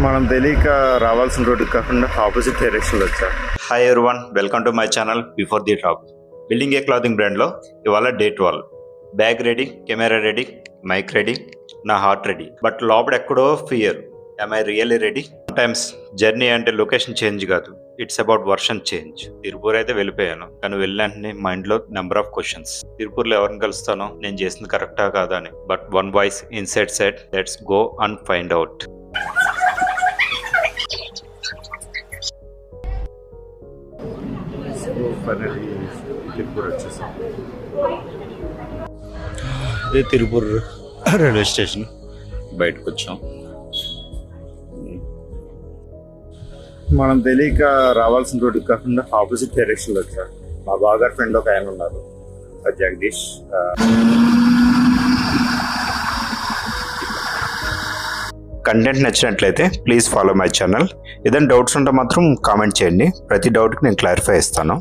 మనం తెలియక రావాల్సిన రోడ్డు కాకుండా ఆపోజిట్ డైరెక్షన్లో వచ్చా. Hi everyone, welcome to my channel before the top. Building a clothing బ్రాండ్లో ఇవాళ day 12. Bag ready, camera ready, mic ready, నా హార్ట్ రెడీ. బట్ లోపల ఎక్కడో fear. am I really ready? Times journey అంటే location change కాదు, it's about version change. Tiruppur అయితే వెళ్ళిపోయాను, కానీ వెళ్ళిన మైండ్ లో నెంబర్ ఆఫ్ క్వశ్చన్స్. తిరుపూర్లో ఎవరిని కలుస్తానో, నేను చేసింది కరెక్టా కాదా అని. But one voice inside said, let's go and find out. Tirupur వచ్చేసాం. ఇది తిరుపూర్ రైల్వే స్టేషన్. బయటకు వచ్చాం. మనం తెలియక రావాల్సిన రోడ్డు కాకుండా ఆపోజిట్ డైరెక్షన్లో వచ్చా. మా బాగా ఫ్రెండ్ ఒక ఆయన ఉన్నారు, జగదీష్. కంటెంట్ నచ్చినట్లయితే ప్లీజ్ ఫాలో మై ఛానల్. ఏదైనా డౌట్స్ ఉంటే మాత్రం కామెంట్ చేయండి, ప్రతి డౌట్కి నేను క్లారిఫై ఇస్తాను.